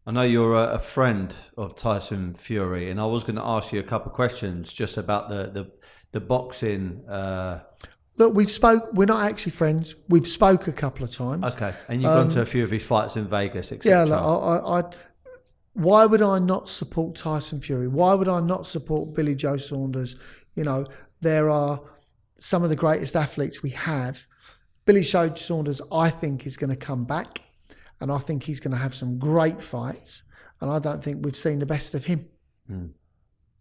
I know you're a friend of Tyson Fury, and I was going to ask you a couple of questions just about the boxing. Look, we've spoke. We're not actually friends. We've spoke a couple of times. Okay, and you've gone to a few of his fights in Vegas, Yeah, etc. look, why would I not support Tyson Fury? Why would I not support Billy Joe Saunders? You know, there are some of the greatest athletes we have. Billy Joe Saunders, I think, is going to come back, and I think he's going to have some great fights. And I don't think we've seen the best of him. Well,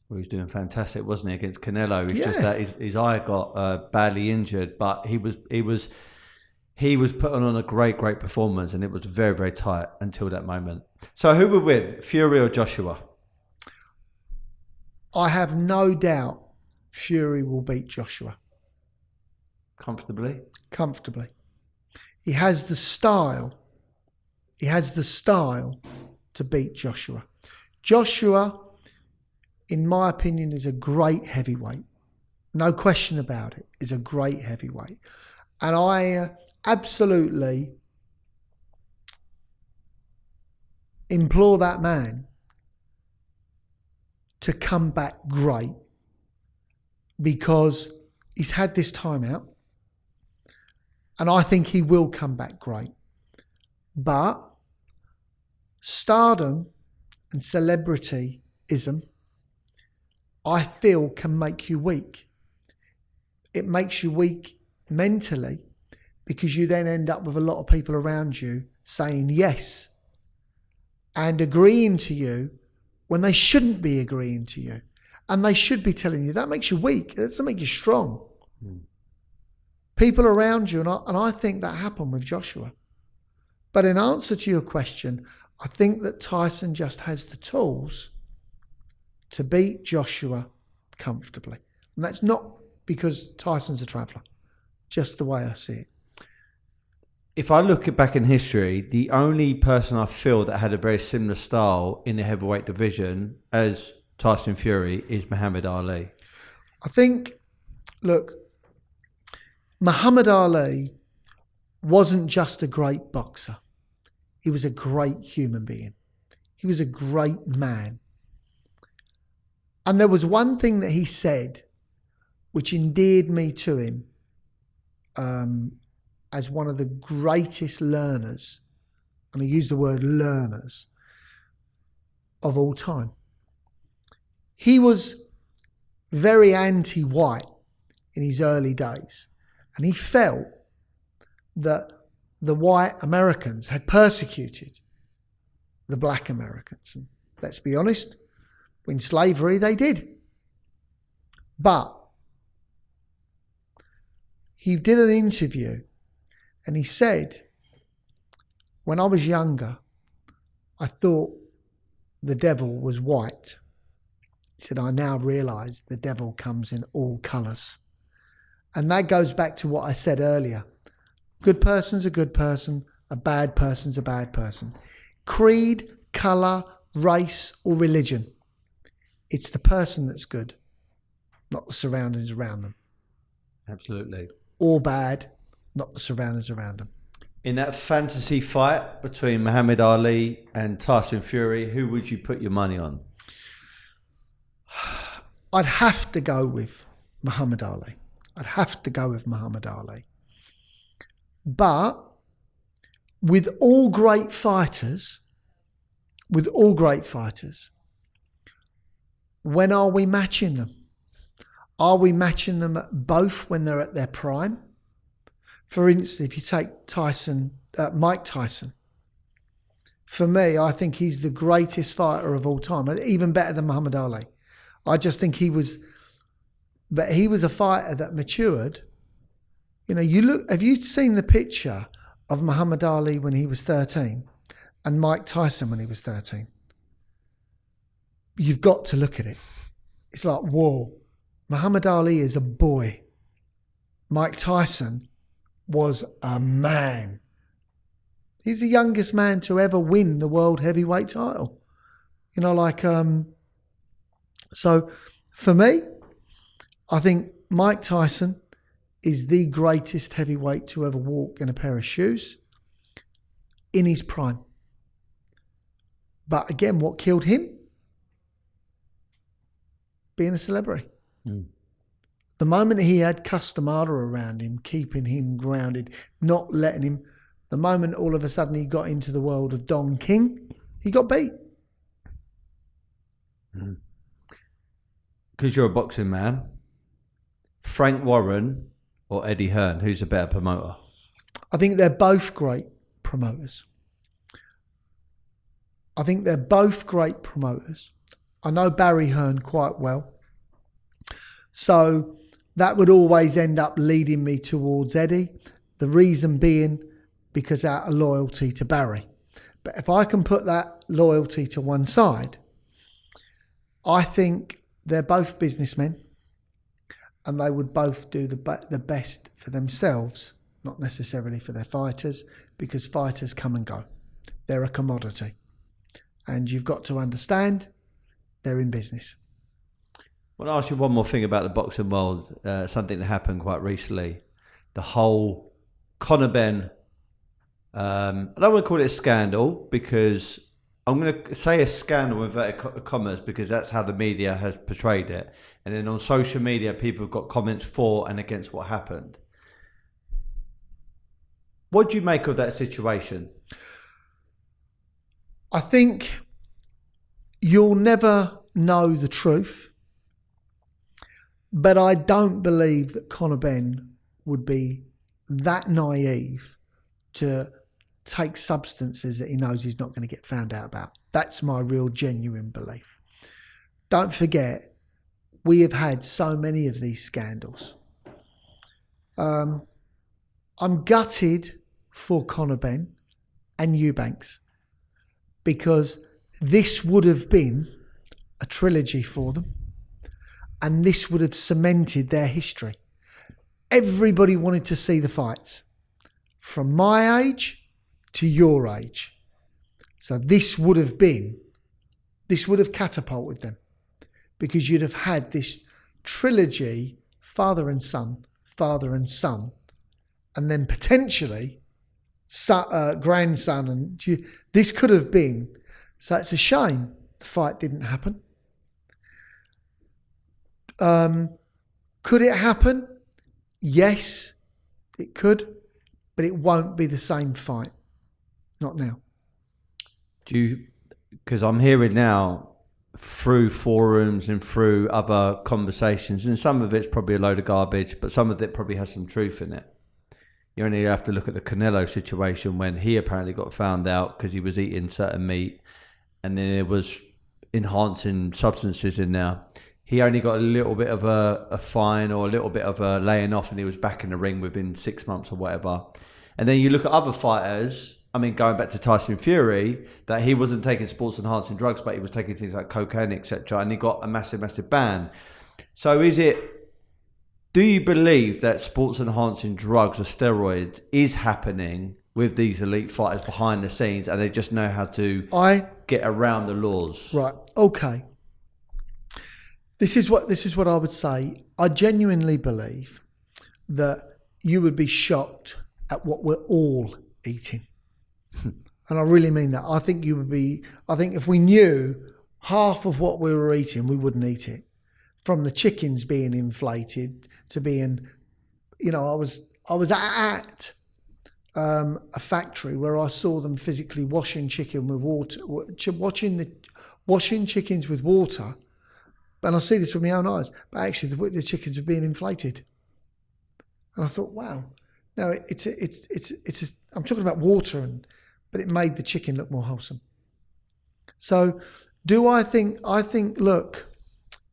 he was doing fantastic, wasn't he, against Canelo? It's just Yeah. that his eye got badly injured, but he was putting on a great performance, and it was very, very tight until that moment. So who would win, Fury or Joshua? I have no doubt Fury will beat Joshua Comfortably? comfortably. He has the style. He has the style to beat Joshua. Joshua, in my opinion, is a great heavyweight. No question about it. Is a great heavyweight. And I absolutely implore that man to come back great, because he's had this time out, and I think he will come back great. But stardom and celebrityism, I feel, can make you weak. It makes you weak mentally, because you then end up with a lot of people around you saying yes and agreeing to you when they shouldn't be agreeing to you. And they should be telling you. That makes you weak. That doesn't make you strong. People around you, and I think that happened with Joshua. But in answer to your question, I think that Tyson just has the tools to beat Joshua comfortably. And that's not because Tyson's a traveller, just the way I see it. If I look back in history, the only person I feel that had a very similar style in the heavyweight division as Tyson Fury is Muhammad Ali. I think, look, Muhammad Ali wasn't just a great boxer. He was a great human being. He was a great man. And there was one thing that he said which endeared me to him as one of the greatest learners, and I use the word learners, of all time. He was very anti-white in his early days, and he felt that the white Americans had persecuted the black Americans. And let's be honest, in slavery they did. But he did an interview and he said, when I was younger, I thought the devil was white. He said, I now realise the devil comes in all colours. And that goes back to what I said earlier. Good person's a good person, a bad person's a bad person. Creed, colour, race or religion. It's the person that's good, not the surroundings around them. Absolutely. Or bad, not the surroundings around them. In that fantasy fight between Muhammad Ali and Tyson Fury, who would you put your money on? I'd have to go with Muhammad Ali. I'd have to go with Muhammad Ali. But with all great fighters, when are we matching them? Are we matching them both when they're at their prime? For instance, if you take Mike Tyson, for me, I think he's the greatest fighter of all time, even better than Muhammad Ali. I just think he was a fighter that matured. You know, have you seen the picture of Muhammad Ali when he was 13 and Mike Tyson when he was 13? You've got to look at it. It's like, whoa, Muhammad Ali is a boy. Mike Tyson was a man. He's the youngest man to ever win the world heavyweight title. You know, so for me, I think Mike Tyson is the greatest heavyweight to ever walk in a pair of shoes in his prime. But again, what killed him? Being a celebrity. The moment he had customara around him, keeping him grounded, not letting him, the moment all of a sudden he got into the world of Don King, he got beat. Because you're a boxing man, Frank Warren or Eddie Hearn, who's a better promoter? I think they're both great promoters. I know Barry Hearn quite well. So that would always end up leading me towards Eddie. The reason being because out of loyalty to Barry. But if I can put that loyalty to one side, I think they're both businessmen and they would both do the best for themselves, not necessarily for their fighters, because fighters come and go. They're a commodity. And you've got to understand they're in business. I want to ask you one more thing about the boxing world, something that happened quite recently. The whole Conor Benn, I don't want to call it a scandal because I'm going to say a scandal in inverted commas because that's how the media has portrayed it. And then on social media, people have got comments for and against what happened. What do you make of that situation? I think you'll never know the truth, but I don't believe that Conor Benn would be that naive to take substances that he knows he's not going to get found out about. That's my real genuine belief. Don't forget, we have had so many of these scandals. I'm gutted for Conor Benn and Eubanks because this would have been a trilogy for them and this would have cemented their history. Everybody wanted to see the fights from my age to your age. So this would have catapulted them because you'd have had this trilogy, father and son, and then potentially grandson. And this could have been. So it's a shame the fight didn't happen. Could it happen? Yes, it could, but it won't be the same fight. Not now. Because I'm hearing now through forums and through other conversations, and some of it's probably a load of garbage, but some of it probably has some truth in it. You only have to look at the Canelo situation when he apparently got found out because he was eating certain meat and then it was enhancing substances in there. He only got a little bit of a fine or a little bit of a laying off and he was back in the ring within 6 months or whatever. And then you look at other fighters, I mean, going back to Tyson Fury, that he wasn't taking sports enhancing drugs, but he was taking things like cocaine, etc. And he got a massive, massive ban. So do you believe that sports enhancing drugs or steroids is happening with these elite fighters behind the scenes and they just know how to get around the laws? Right. Okay. This is what I would say. I genuinely believe that you would be shocked at what we're all eating. And I really mean that. I think if we knew half of what we were eating, we wouldn't eat it. From the chickens being inflated to being, I was at a factory where I saw them physically washing chicken with water, washing chickens with water. And I see this with my own eyes, but actually the chickens are being inflated. And I thought, wow. No, I'm talking about water, but it made the chicken look more wholesome. So I think, look,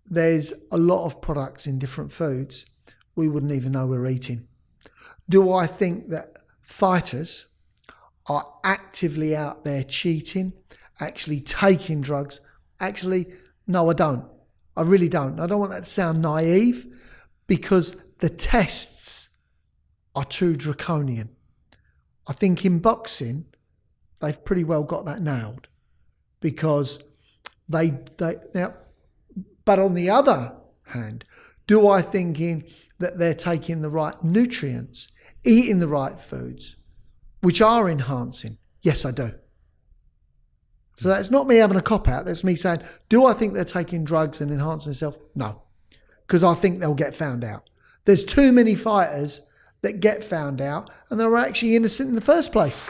there's a lot of products in different foods we wouldn't even know we're eating. Do I think that fighters are actively out there cheating, actually taking drugs? Actually, no, I don't. I really don't. I don't want that to sound naive because the tests are too draconian. I think in boxing, they've pretty well got that nailed because they now. But on the other hand, do I think that they're taking the right nutrients, eating the right foods, which are enhancing? Yes, I do. So that's not me having a cop-out. That's me saying, do I think they're taking drugs and enhancing themselves? No, because I think they'll get found out. There's too many fighters that get found out and they're actually innocent in the first place.